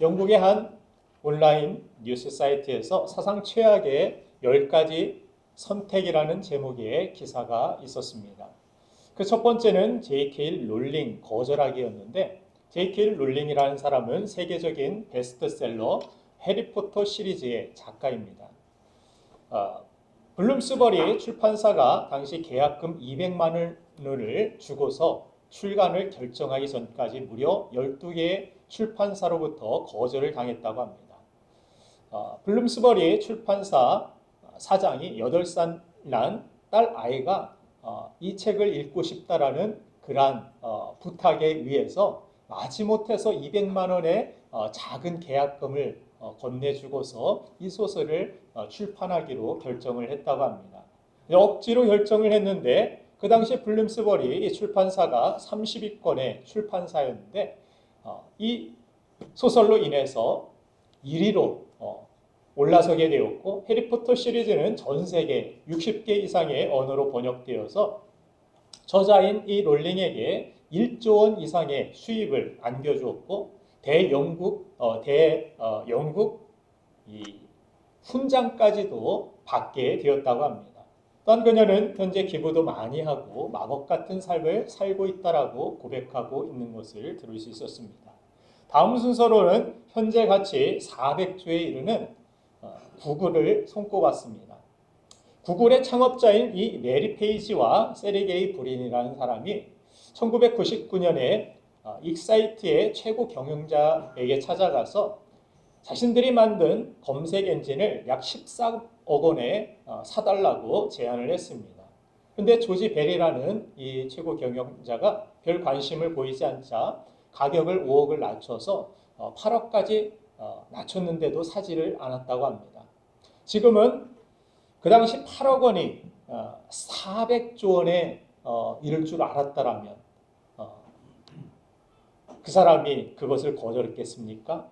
영국의 한 온라인 뉴스 사이트에서 사상 최악의 10가지 선택이라는 제목의 기사가 있었습니다. 그 첫 번째는 J.K. 롤링 거절하기였는데, J.K. 롤링이라는 사람은 세계적인 베스트셀러 해리포터 시리즈의 작가입니다. 블룸스버리 출판사가 당시 계약금 200만 원을 주고서 출간을 결정하기 전까지 무려 12개의 출판사로부터 거절을 당했다고 합니다. 블룸스버리 출판사 사장이 8살 난 딸 아이가 이 책을 읽고 싶다라는 그러한 부탁에 의해서 마지못해서 200만 원의 작은 계약금을 건네주고서 이 소설을 출판하기로 결정을 했다고 합니다. 억지로 결정을 했는데 그 당시 블룸스버리 출판사가 30위권의 출판사였는데 이 소설로 인해서 1위로 올라서게 되었고, 해리포터 시리즈는 전 세계 60개 이상의 언어로 번역되어서 저자인 이 롤링에게 1조 원 이상의 수입을 안겨주었고, 대영국 이 훈장까지도 받게 되었다고 합니다. 또한 그녀는 현재 기부도 많이 하고 마법 같은 삶을 살고 있다라고 고백하고 있는 것을 들을 수 있었습니다. 다음 순서로는 현재 가치 400조에 이르는 구글을 손꼽았습니다. 구글의 창업자인 이 레리 페이지와 세르게이 브린이라는 사람이 1999년에 익사이트의 최고 경영자에게 찾아가서 자신들이 만든 검색 엔진을 약 14억 원에 사달라고 제안을 했습니다. 그런데 조지 벨이라는 이 최고 경영자가 별 관심을 보이지 않자 가격을 5억을 낮춰서 8억까지 낮췄는데도 사지를 않았다고 합니다. 지금은 그 당시 8억 원이 400조 원에 이를 줄 알았다라면 그 사람이 그것을 거절했겠습니까?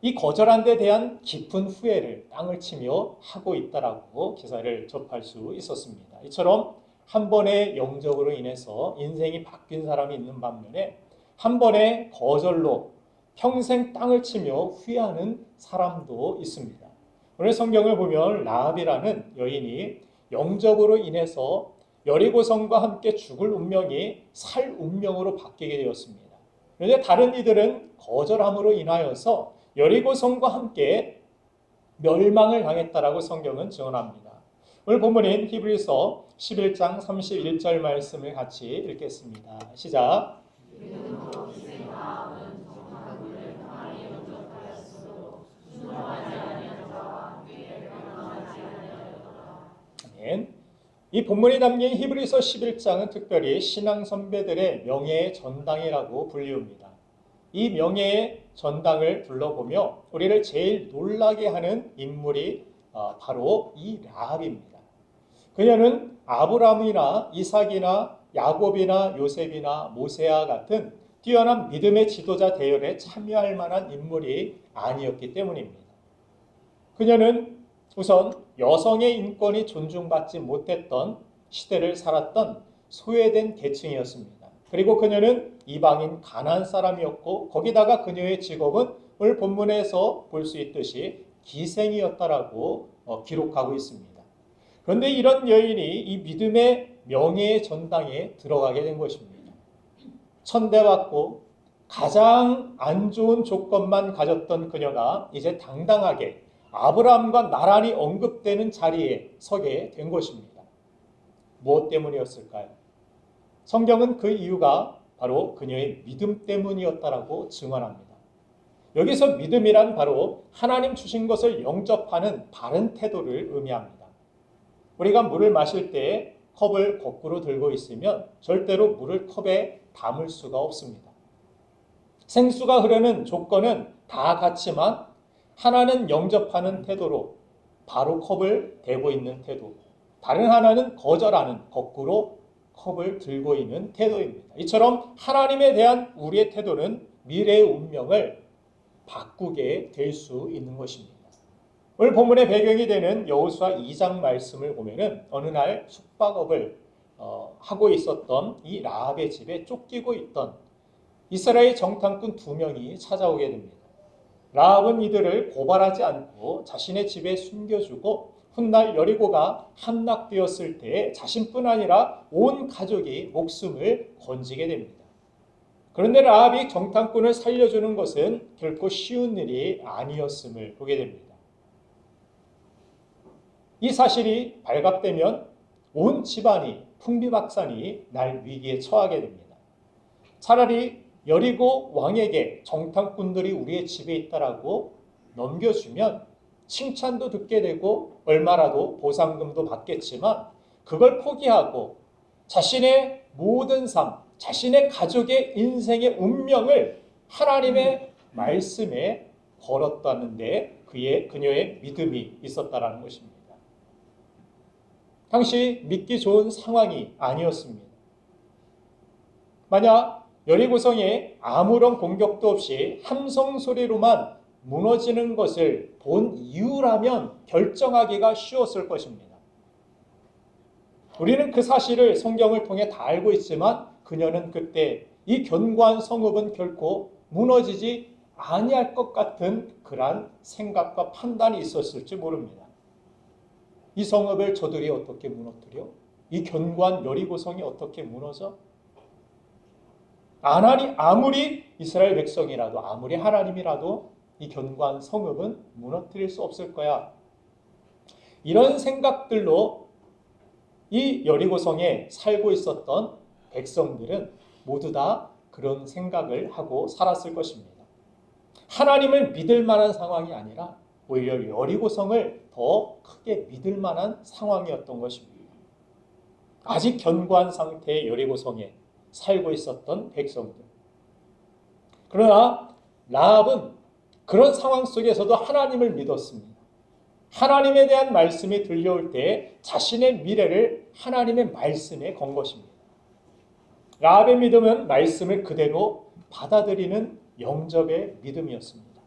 이 거절한 데 대한 깊은 후회를 땅을 치며 하고 있다라고 기사를 접할 수 있었습니다. 이처럼 한 번의 영접으로 인해서 인생이 바뀐 사람이 있는 반면에 한 번의 거절로 평생 땅을 치며 후회하는 사람도 있습니다. 오늘 성경을 보면 라합이라는 여인이 영접으로 인해서 여리고성과 함께 죽을 운명이 살 운명으로 바뀌게 되었습니다. 그런데 다른 이들은 거절함으로 인하여서 여리고성과 함께 멸망을 당했다라고 성경은 증언합니다. 오늘 본문인 히브리서 11장 31절 말씀을 같이 읽겠습니다. 시작. 아멘. 이 본문에 담긴 히브리서 11장은 특별히 신앙 선배들의 명예의 전당이라고 불리웁니다. 이 명예의 전당을 둘러보며 우리를 제일 놀라게 하는 인물이 바로 이 라합입니다. 그녀는 아브라함이나 이삭이나 야곱이나 요셉이나 모세와 같은 뛰어난 믿음의 지도자 대열에 참여할 만한 인물이 아니었기 때문입니다. 그녀는 우선 여성의 인권이 존중받지 못했던 시대를 살았던 소외된 계층이었습니다. 그리고 그녀는 이방인 가나안 사람이었고, 거기다가 그녀의 직업은 오늘 본문에서 볼 수 있듯이 기생이었다라고 기록하고 있습니다. 그런데 이런 여인이 이 믿음의 명예의 전당에 들어가게 된 것입니다. 천대받고 가장 안 좋은 조건만 가졌던 그녀가 이제 당당하게 아브라함과 나란히 언급되는 자리에 서게 된 것입니다. 무엇 때문이었을까요? 성경은 그 이유가 바로 그녀의 믿음 때문이었다라고 증언합니다. 여기서 믿음이란 바로 하나님 주신 것을 영접하는 바른 태도를 의미합니다. 우리가 물을 마실 때 컵을 거꾸로 들고 있으면 절대로 물을 컵에 담을 수가 없습니다. 생수가 흐르는 조건은 다 같지만 하나는 영접하는 태도로 바로 컵을 대고 있는 태도, 다른 하나는 거절하는 거꾸로 컵을 들고 있는 태도입니다. 이처럼 하나님에 대한 우리의 태도는 미래의 운명을 바꾸게 될 수 있는 것입니다. 오늘 본문의 배경이 되는 여호수아 2장 말씀을 보면은 어느 날 숙박업을 하고 있었던 이 라합의 집에 쫓기고 있던 이스라엘 정탐꾼 2명이 찾아오게 됩니다. 라합은 이들을 고발하지 않고 자신의 집에 숨겨주고 훗날 여리고가 함락되었을 때 자신뿐 아니라 온 가족이 목숨을 건지게 됩니다. 그런데 라합이 정탐꾼을 살려주는 것은 결코 쉬운 일이 아니었음을 보게 됩니다. 이 사실이 발각되면 온 집안이 풍비박산이 날 위기에 처하게 됩니다. 차라리 여리고 왕에게 정탐꾼들이 우리의 집에 있다라고 넘겨주면 칭찬도 듣게 되고 얼마라도 보상금도 받겠지만 그걸 포기하고 자신의 모든 삶, 자신의 가족의 인생의 운명을 하나님의 말씀에 걸었다는데 그녀의 믿음이 있었다라는 것입니다. 당시 믿기 좋은 상황이 아니었습니다. 만약 여리고성에 아무런 공격도 없이 함성 소리로만 무너지는 것을 본 이유라면 결정하기가 쉬웠을 것입니다. 우리는 그 사실을 성경을 통해 다 알고 있지만 그녀는 그때 이 견고한 성읍은 결코 무너지지 아니할 것 같은 그러한 생각과 판단이 있었을지 모릅니다. 이 성읍을 저들이 어떻게 무너뜨려? 이 견고한 여리고성이 어떻게 무너져? 아무리 이스라엘 백성이라도 아무리 하나님이라도 이 견고한 성읍은 무너뜨릴 수 없을 거야. 이런 생각들로 이 여리고성에 살고 있었던 백성들은 모두 다 그런 생각을 하고 살았을 것입니다. 하나님을 믿을 만한 상황이 아니라 오히려 여리고성을 더 크게 믿을 만한 상황이었던 것입니다. 아직 견고한 상태의 여리고성에 살고 있었던 백성들. 그러나 라합은 그런 상황 속에서도 하나님을 믿었습니다. 하나님에 대한 말씀이 들려올 때 자신의 미래를 하나님의 말씀에 건 것입니다. 라합의 믿음은 말씀을 그대로 받아들이는 영접의 믿음이었습니다.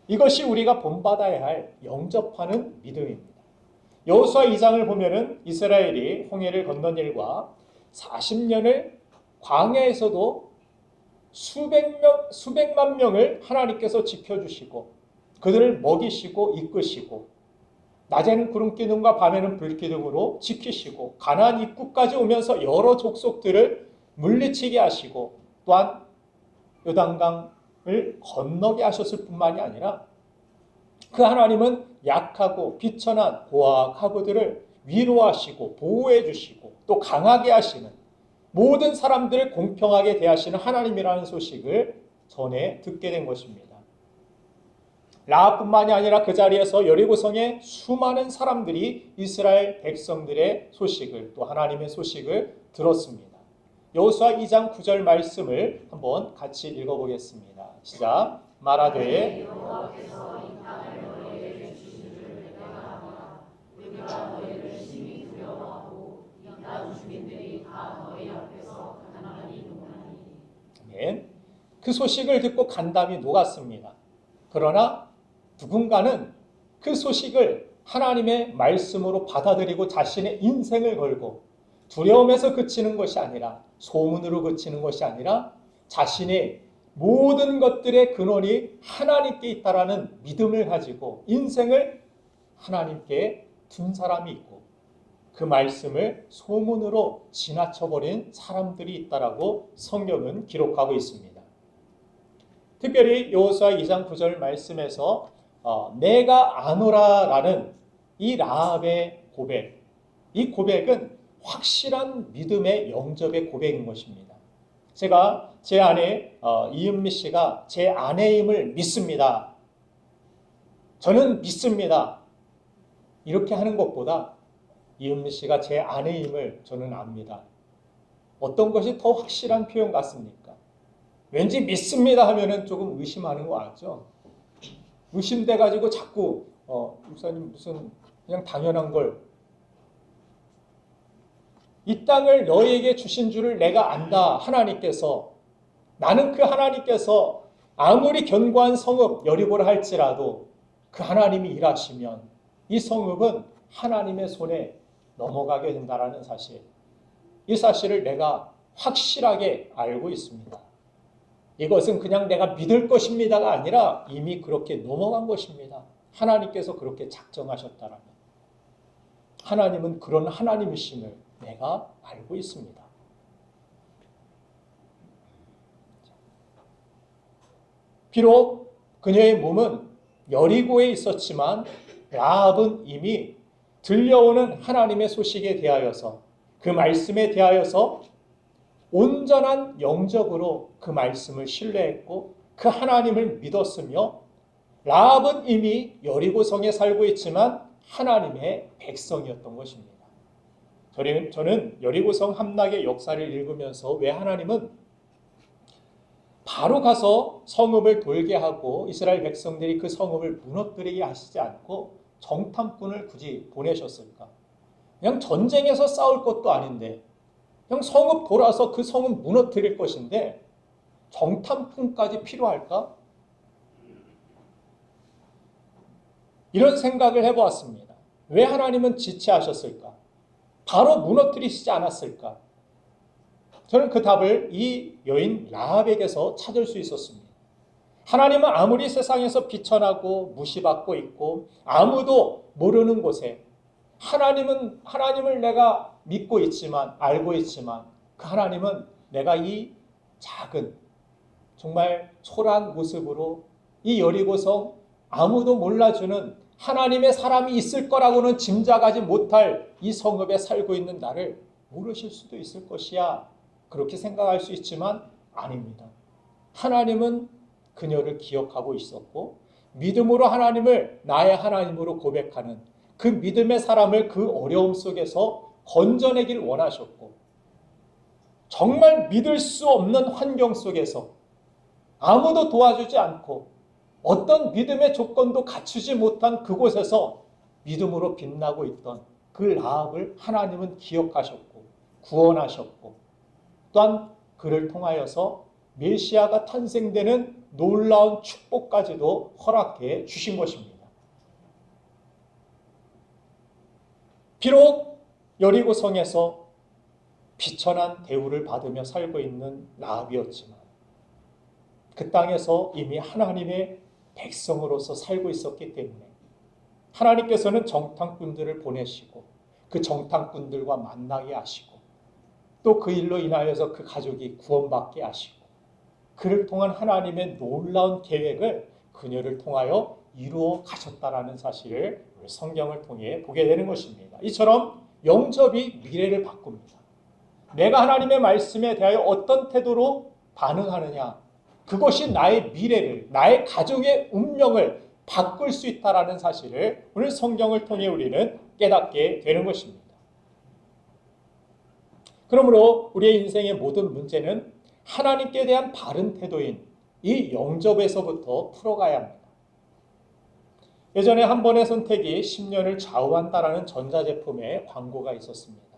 이것이 우리가 본받아야 할 영접하는 믿음입니다. 여호수아 2장을 보면은 이스라엘이 홍해를 건넌 일과 40년을 광야에서도 수백만 명을 하나님께서 지켜주시고 그들을 먹이시고 이끄시고 낮에는 구름기둥과 밤에는 불기둥으로 지키시고 가나안 입구까지 오면서 여러 족속들을 물리치게 하시고 또한 요단강을 건너게 하셨을 뿐만이 아니라 그 하나님은 약하고 비천한 고아가부들을 위로하시고 보호해 주시고 또 강하게 하시는 모든 사람들을 공평하게 대하시는 하나님이라는 소식을 전해 듣게 된 것입니다. 라합뿐만이 아니라 그 자리에서 여리고성의 수많은 사람들이 이스라엘 백성들의 소식을 또 하나님의 소식을 들었습니다. 여호수아 2장 9절 말씀을 한번 같이 읽어보겠습니다. 시작. 말하되 여호와께서 이 땅을 너희에게 주신 줄 내가 알아. 우리가 너희를 심히 두려워하고 이 땅 주민들이 다 너희 앞에서 가난하니 녹나니. 아멘. 그 소식을 듣고 간담이 녹았습니다. 그러나 누군가는 그 소식을 하나님의 말씀으로 받아들이고 자신의 인생을 걸고 두려움에서 그치는 것이 아니라 소문으로 그치는 것이 아니라 자신의 모든 것들의 근원이 하나님께 있다라는 믿음을 가지고 인생을 하나님께 둔 사람이 있고 그 말씀을 소문으로 지나쳐버린 사람들이 있다라고 성경은 기록하고 있습니다. 특별히 여호수아 2장 9절 말씀에서 내가 아노라라는 이 라합의 고백, 이 고백은 확실한 믿음의 영접의 고백인 것입니다. 제가 제 아내 이은미 씨가 제 아내임을 믿습니다. 저는 믿습니다. 이렇게 하는 것보다 이은미 씨가 제 아내임을 저는 압니다. 어떤 것이 더 확실한 표현 같습니까? 왠지 믿습니다 하면은 조금 의심하는 거 같죠? 의심돼가지고 자꾸 목사님 무슨 그냥 당연한 걸 이 땅을 너희에게 주신 줄을 내가 안다. 하나님께서 나는 그 하나님께서 아무리 견고한 성읍 여리고라 할지라도 그 하나님이 일하시면 이 성읍은 하나님의 손에 넘어가게 된다라는 사실, 이 사실을 내가 확실하게 알고 있습니다. 이것은 그냥 내가 믿을 것입니다가 아니라 이미 그렇게 넘어간 것입니다. 하나님께서 그렇게 작정하셨다라면. 하나님은 그런 하나님이심을 내가 알고 있습니다. 비록 그녀의 몸은 여리고에 있었지만 라합은 이미 들려오는 하나님의 소식에 대하여서 그 말씀에 대하여서 온전한 영적으로 그 말씀을 신뢰했고 그 하나님을 믿었으며 라합은 이미 여리고성에 살고 있지만 하나님의 백성이었던 것입니다. 저는 여리고성 함락의 역사를 읽으면서 왜 하나님은 바로 가서 성읍을 돌게 하고 이스라엘 백성들이 그 성읍을 무너뜨리게 하시지 않고 정탐꾼을 굳이 보내셨을까? 그냥 전쟁에서 싸울 것도 아닌데 그냥 성읍 돌아서 그 성읍 무너뜨릴 것인데 정탐꾼까지 필요할까? 이런 생각을 해보았습니다. 왜 하나님은 지체하셨을까? 바로 무너뜨리시지 않았을까? 저는 그 답을 이 여인 라합에게서 찾을 수 있었습니다. 하나님은 아무리 세상에서 비천하고 무시받고 있고 아무도 모르는 곳에 하나님을 내가 믿고 있지만 알고 있지만 그 하나님은 내가 이 작은 정말 초라한 모습으로 이 여리고성 아무도 몰라주는 하나님의 사람이 있을 거라고는 짐작하지 못할 이 성읍에 살고 있는 나를 모르실 수도 있을 것이야. 그렇게 생각할 수 있지만 아닙니다. 하나님은 그녀를 기억하고 있었고 믿음으로 하나님을 나의 하나님으로 고백하는 그 믿음의 사람을 그 어려움 속에서 건져내길 원하셨고 정말 믿을 수 없는 환경 속에서 아무도 도와주지 않고 어떤 믿음의 조건도 갖추지 못한 그곳에서 믿음으로 빛나고 있던 그 라합을 하나님은 기억하셨고 구원하셨고 또한 그를 통하여서 메시아가 탄생되는 놀라운 축복까지도 허락해 주신 것입니다. 비록 여리고성에서 비천한 대우를 받으며 살고 있는 라합이었지만 그 땅에서 이미 하나님의 백성으로서 살고 있었기 때문에 하나님께서는 정탐꾼들을 보내시고 그 정탐꾼들과 만나게 하시고 또 그 일로 인하여서 그 가족이 구원받게 하시고 그를 통한 하나님의 놀라운 계획을 그녀를 통하여 이루어 가셨다라는 사실을 성경을 통해 보게 되는 것입니다. 이처럼 영접이 미래를 바꿉니다. 내가 하나님의 말씀에 대하여 어떤 태도로 반응하느냐 그것이 나의 미래를 나의 가족의 운명을 바꿀 수 있다라는 사실을 오늘 성경을 통해 우리는 깨닫게 되는 것입니다. 그러므로 우리의 인생의 모든 문제는 하나님께 대한 바른 태도인 이 영접에서부터 풀어가야 합니다. 예전에 한 번의 선택이 10년을 좌우한다라는 전자제품의 광고가 있었습니다.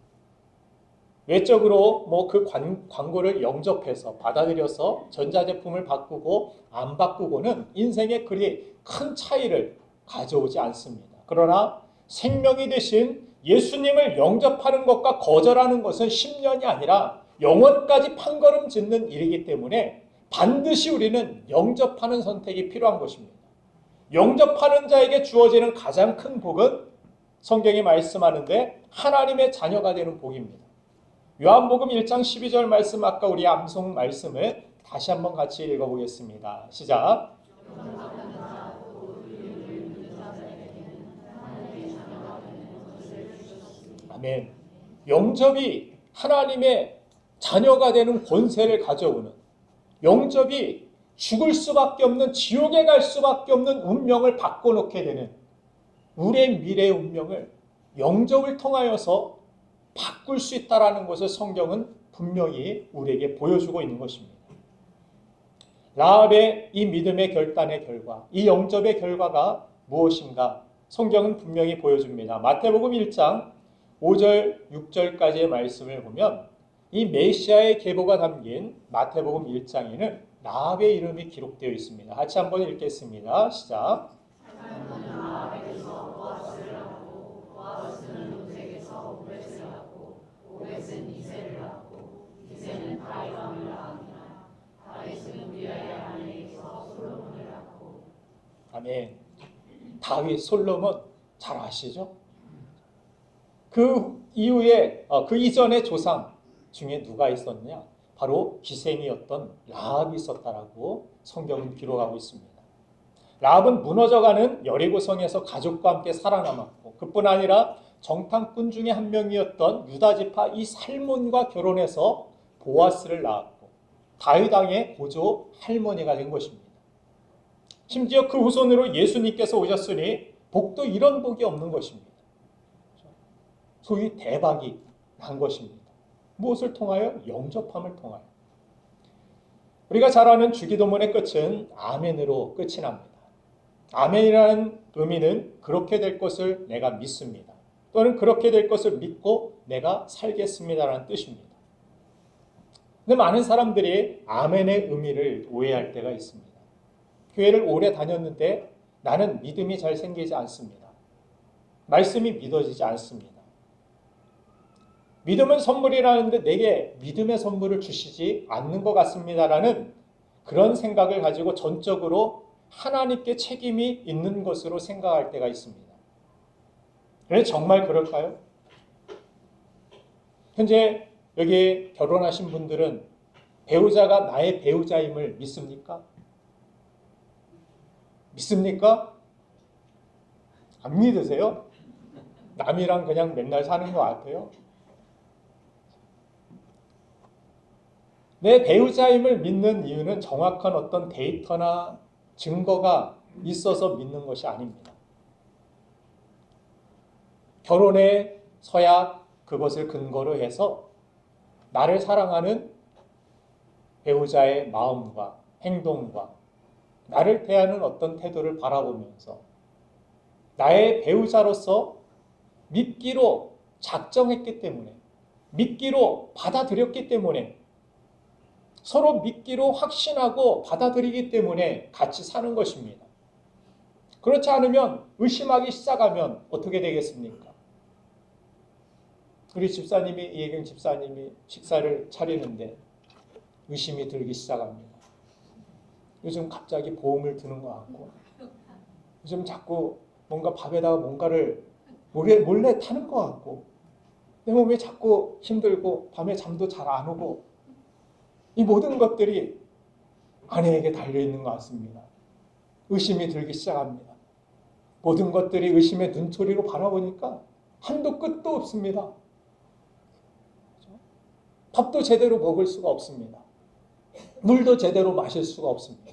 외적으로 그 광고를 영접해서 받아들여서 전자제품을 바꾸고 안 바꾸고는 인생에 그리 큰 차이를 가져오지 않습니다. 그러나 생명이 되신 예수님을 영접하는 것과 거절하는 것은 10년이 아니라 영원까지 판걸음 짓는 일이기 때문에 반드시 우리는 영접하는 선택이 필요한 것입니다. 영접하는 자에게 주어지는 가장 큰 복은 성경이 말씀하는데 하나님의 자녀가 되는 복입니다. 요한복음 1장 12절 말씀 아까 우리 암송 말씀을 다시 한번 같이 읽어보겠습니다. 시작. 아멘. 영접이 하나님의 자녀가 되는 권세를 가져오는 영접이 죽을 수밖에 없는 지옥에 갈 수밖에 없는 운명을 바꿔놓게 되는 우리의 미래의 운명을 영접을 통하여서 바꿀 수 있다는 것을 성경은 분명히 우리에게 보여주고 있는 것입니다. 라합의 이 믿음의 결단의 결과, 이 영접의 결과가 무엇인가? 성경은 분명히 보여줍니다. 마태복음 1장 5절, 6절까지의 말씀을 보면 이 메시아의 계보가 담긴 마태복음 1장에는 라합의 이름이 기록되어 있습니다. 같이 한번 읽겠습니다. 시작. 이세는 바이람을 낳으니라. 다윗은 위하여 아멘. 다윗, 솔로몬 잘 아시죠? 그 이후에 그 이전의 조상 중에 누가 있었냐? 바로 기생이었던 라합이 있었다라고 성경은 기록하고 있습니다. 라합은 무너져가는 여리고성에서 가족과 함께 살아남았고 그뿐 아니라 정탐꾼 중에 한 명이었던 유다 지파 이 살몬과 결혼해서 보아스를 낳았고 다윗 왕의 고조 할머니가 된 것입니다. 심지어 그 후손으로 예수님께서 오셨으니 복도 이런 복이 없는 것입니다. 소위 대박이 난 것입니다. 무엇을 통하여? 영접함을 통하여. 우리가 잘 아는 주기도문의 끝은 아멘으로 끝이 납니다. 아멘이라는 의미는 그렇게 될 것을 내가 믿습니다. 또는 그렇게 될 것을 믿고 내가 살겠습니다라는 뜻입니다. 근데 많은 사람들이 아멘의 의미를 오해할 때가 있습니다. 교회를 오래 다녔는데 나는 믿음이 잘 생기지 않습니다. 말씀이 믿어지지 않습니다. 믿음은 선물이라는데 내게 믿음의 선물을 주시지 않는 것 같습니다라는 그런 생각을 가지고 전적으로 하나님께 책임이 있는 것으로 생각할 때가 있습니다. 그런데 정말 그럴까요? 현재 여기 결혼하신 분들은 배우자가 나의 배우자임을 믿습니까? 믿습니까? 안 믿으세요? 남이랑 그냥 맨날 사는 것 같아요. 내 배우자임을 믿는 이유는 정확한 어떤 데이터나 증거가 있어서 믿는 것이 아닙니다. 결혼의 서약 그것을 근거로 해서 나를 사랑하는 배우자의 마음과 행동과 나를 대하는 어떤 태도를 바라보면서 나의 배우자로서 믿기로 작정했기 때문에 믿기로 받아들였기 때문에 서로 믿기로 확신하고 받아들이기 때문에 같이 사는 것입니다. 그렇지 않으면 의심하기 시작하면 어떻게 되겠습니까? 우리 집사님이 이혜경 집사님이 식사를 차리는데 의심이 들기 시작합니다. 요즘 갑자기 보험을 드는 것 같고 요즘 자꾸 뭔가 밥에다가 뭔가를 몰래 타는 것 같고 내 몸이 자꾸 힘들고 밤에 잠도 잘 안 오고 이 모든 것들이 아내에게 달려있는 것 같습니다. 의심이 들기 시작합니다. 모든 것들이 의심의 눈초리로 바라보니까 한도 끝도 없습니다. 밥도 제대로 먹을 수가 없습니다. 물도 제대로 마실 수가 없습니다.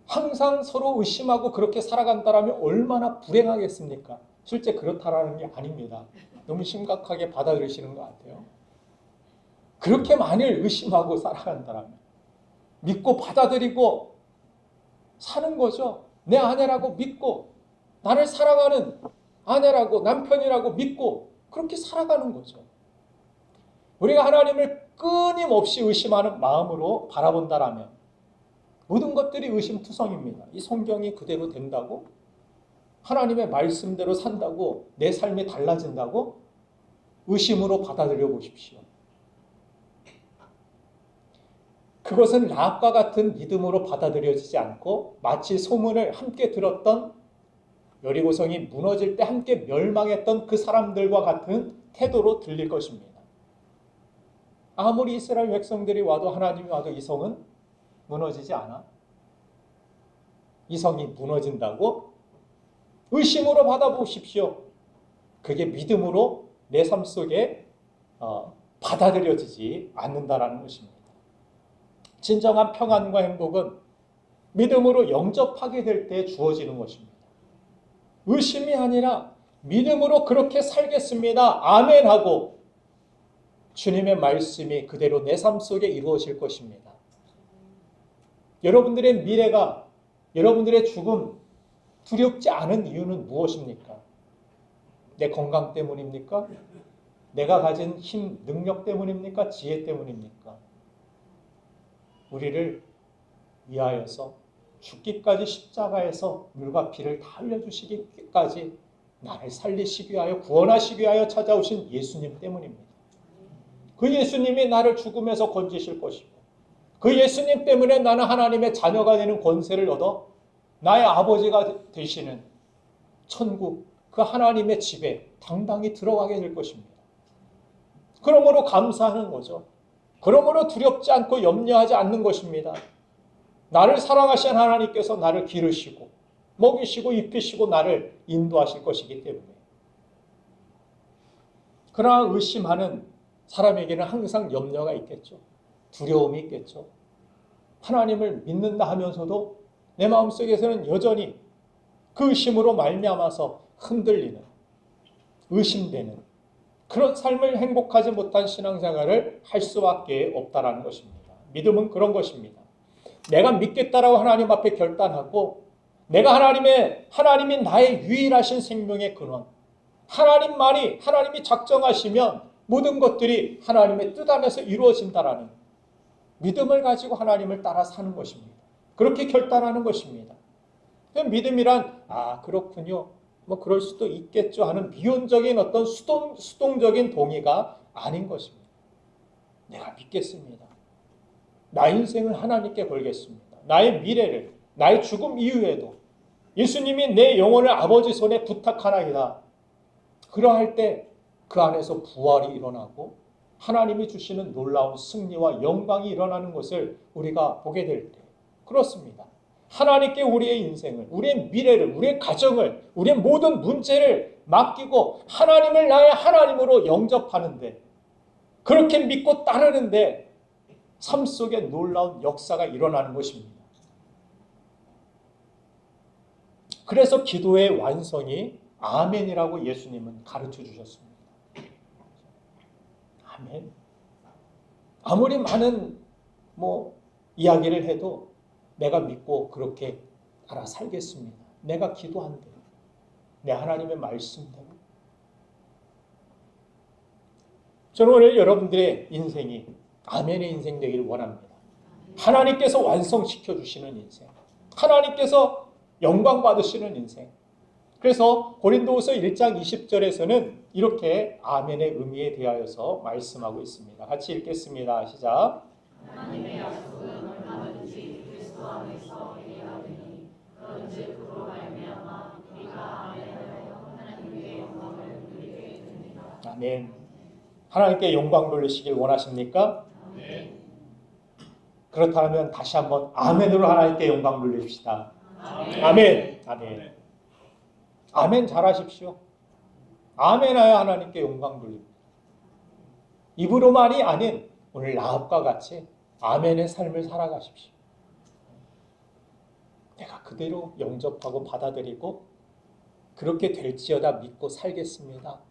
항상 서로 의심하고 그렇게 살아간다면 얼마나 불행하겠습니까? 실제 그렇다라는 게 아닙니다. 너무 심각하게 받아들이시는 것 같아요. 그렇게 만일 의심하고 살아간다면 믿고 받아들이고 사는 거죠. 내 아내라고 믿고 나를 사랑하는 아내라고 남편이라고 믿고 그렇게 살아가는 거죠. 우리가 하나님을 끊임없이 의심하는 마음으로 바라본다라면 모든 것들이 의심투성입니다. 이 성경이 그대로 된다고? 하나님의 말씀대로 산다고 내 삶이 달라진다고? 의심으로 받아들여 보십시오. 그것은 라합과 같은 믿음으로 받아들여지지 않고 마치 소문을 함께 들었던 여리고성이 무너질 때 함께 멸망했던 그 사람들과 같은 태도로 들릴 것입니다. 아무리 이스라엘 백성들이 와도 하나님이 와도 이 성은 무너지지 않아. 이 성이 무너진다고? 의심으로 받아보십시오. 그게 믿음으로 내 삶 속에 받아들여지지 않는다라는 것입니다. 진정한 평안과 행복은 믿음으로 영접하게 될 때 주어지는 것입니다. 의심이 아니라 믿음으로 그렇게 살겠습니다. 아멘 하고 주님의 말씀이 그대로 내 삶 속에 이루어질 것입니다. 여러분들의 미래가, 여러분들의 죽음 두렵지 않은 이유는 무엇입니까? 내 건강 때문입니까? 내가 가진 힘, 능력 때문입니까? 지혜 때문입니까? 우리를 위하여서 죽기까지 십자가에서 물과 피를 다 흘려주시기까지 나를 살리시기 위하여 구원하시기 위하여 찾아오신 예수님 때문입니다. 그 예수님이 나를 죽음에서 건지실 것이고 그 예수님 때문에 나는 하나님의 자녀가 되는 권세를 얻어 나의 아버지가 되시는 천국, 그 하나님의 집에 당당히 들어가게 될 것입니다. 그러므로 감사하는 거죠. 그러므로 두렵지 않고 염려하지 않는 것입니다. 나를 사랑하신 하나님께서 나를 기르시고 먹이시고 입히시고 나를 인도하실 것이기 때문에. 그러나 의심하는 사람에게는 항상 염려가 있겠죠. 두려움이 있겠죠. 하나님을 믿는다 하면서도 내 마음속에서는 여전히 그 의심으로 말미암아서 흔들리는, 의심되는 그런 삶을 행복하지 못한 신앙생활을 할 수밖에 없다라는 것입니다. 믿음은 그런 것입니다. 내가 믿겠다라고 하나님 앞에 결단하고 내가 하나님이 나의 유일하신 생명의 근원, 하나님이 작정하시면 모든 것들이 하나님의 뜻 안에서 이루어진다라는 믿음을 가지고 하나님을 따라 사는 것입니다. 그렇게 결단하는 것입니다. 믿음이란 그렇군요, 뭐 그럴 수도 있겠죠 하는 미온적인 어떤 수동적인 동의가 아닌 것입니다. 내가 믿겠습니다. 나의 인생을 하나님께 걸겠습니다. 나의 미래를, 나의 죽음 이후에도 예수님이 내 영혼을 아버지 손에 부탁하나이다. 그러할 때 그 안에서 부활이 일어나고 하나님이 주시는 놀라운 승리와 영광이 일어나는 것을 우리가 보게 될 때, 그렇습니다. 하나님께 우리의 인생을, 우리의 미래를, 우리의 가정을, 우리의 모든 문제를 맡기고 하나님을 나의 하나님으로 영접하는데, 그렇게 믿고 따르는데 삶 속에 놀라운 역사가 일어나는 것입니다. 그래서 기도의 완성이 아멘이라고 예수님은 가르쳐 주셨습니다. 아멘. 아무리 많은 이야기를 해도 내가 믿고 그렇게 따라 살겠습니다. 내가 기도한 대로, 내 하나님의 말씀대로. 저는 오늘 여러분들의 인생이 아멘의 인생 되기를 원합니다. 하나님께서 완성시켜 주시는 인생, 하나님께서 영광 받으시는 인생. 그래서 고린도후서 1장 20절에서는 이렇게 아멘의 의미에 대하여서 말씀하고 있습니다. 같이 읽겠습니다. 시작. 하나님의 약속은 얼마든지 그리스도 안에서 이하되니 그런즉 그로 말미암아 우리가 아멘하여 하나님께 영광을 돌리게 됩니다. 아멘. 하나님께 영광 돌리시길 원하십니까? 아멘. 그렇다면 다시 한번 아멘으로 하나님께 영광 돌립시다. 아멘. 아멘. 아멘. 아멘 잘하십시오. 아멘하여 하나님께 영광 돌립니다. 입으로만이 아닌 오늘 라합과 같이 아멘의 삶을 살아가십시오. 내가 그대로 영접하고 받아들이고 그렇게 될지어다 믿고 살겠습니다.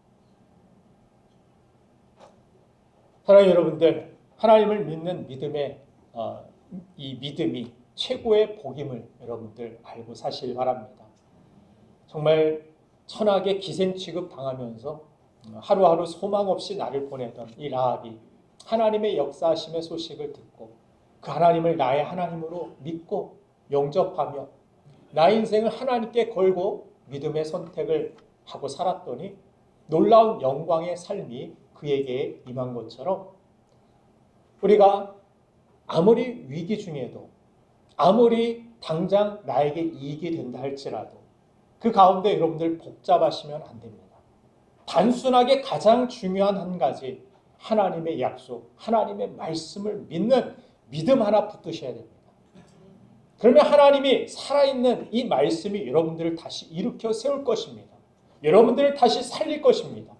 사랑하는 여러분들, 하나님을 믿는 믿음의 이 믿음이 최고의 복임을 여러분들 알고 사시길 바랍니다. 정말 천하게 기생 취급 당하면서 하루하루 소망 없이 나를 보내던 이 라합이 하나님의 역사하심의 소식을 듣고 그 하나님을 나의 하나님으로 믿고 영접하며 나의 인생을 하나님께 걸고 믿음의 선택을 하고 살았더니 놀라운 영광의 삶이 그에게 임한 것처럼 우리가 아무리 위기 중에도 아무리 당장 나에게 이익이 된다 할지라도 그 가운데 여러분들 복잡하시면 안 됩니다. 단순하게 가장 중요한 한 가지, 하나님의 약속, 하나님의 말씀을 믿는 믿음 하나 붙드셔야 됩니다. 그러면 하나님이 살아있는 이 말씀이 여러분들을 다시 일으켜 세울 것입니다. 여러분들을 다시 살릴 것입니다.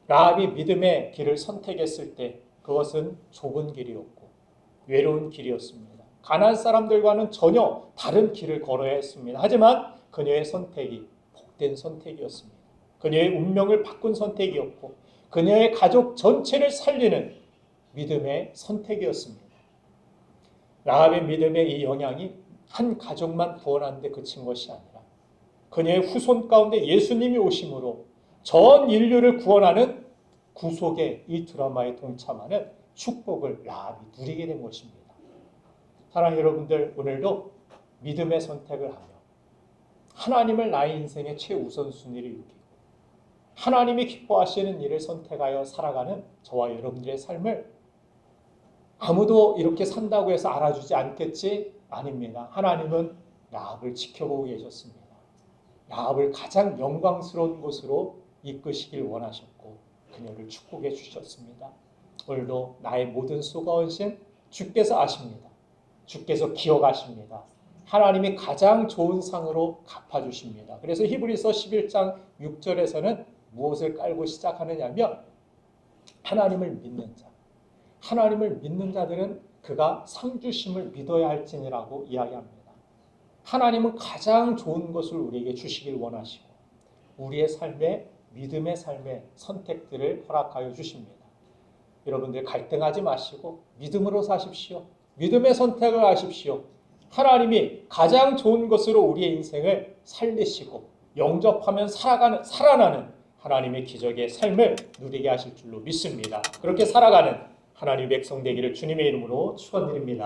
라합이 믿음의 길을 선택했을 때 그것은 좁은 길이었고 외로운 길이었습니다. 가나안 사람들과는 전혀 다른 길을 걸어야 했습니다. 하지만 그녀의 선택이 복된 선택이었습니다. 그녀의 운명을 바꾼 선택이었고 그녀의 가족 전체를 살리는 믿음의 선택이었습니다. 라합의 믿음의 이 영향이 한 가족만 구원하는 데 그친 것이 아니라 그녀의 후손 가운데 예수님이 오심으로 전 인류를 구원하는 구속의 이 드라마에 동참하는 축복을 라합이 누리게 된 것입니다. 사랑하는 여러분들, 오늘도 믿음의 선택을 하며 하나님을 나의 인생의 최우선순위를 여기고 하나님이 기뻐하시는 일을 선택하여 살아가는 저와 여러분들의 삶을 아무도 이렇게 산다고 해서 알아주지 않겠지? 아닙니다. 하나님은 야합을 지켜보고 계셨습니다. 야합을 가장 영광스러운 곳으로 이끄시길 원하셨고 그녀를 축복해 주셨습니다. 오늘도 나의 모든 수고한 신 주께서 아십니다. 주께서 기억하십니다. 하나님이 가장 좋은 상으로 갚아주십니다. 그래서 히브리서 11장 6절에서는 무엇을 깔고 시작하느냐면 하나님을 믿는 자, 하나님을 믿는 자들은 그가 상 주심을 믿어야 할지니라고 이야기합니다. 하나님은 가장 좋은 것을 우리에게 주시길 원하시고 우리의 삶에 믿음의 삶의 선택들을 허락하여 주십니다. 여러분들 갈등하지 마시고 믿음으로 사십시오. 믿음의 선택을 하십시오. 하나님이 가장 좋은 것으로 우리의 인생을 살리시고 영접하면 살아나는 하나님의 기적의 삶을 누리게 하실 줄로 믿습니다. 그렇게 살아가는 하나님의 백성 되기를 주님의 이름으로 축원드립니다.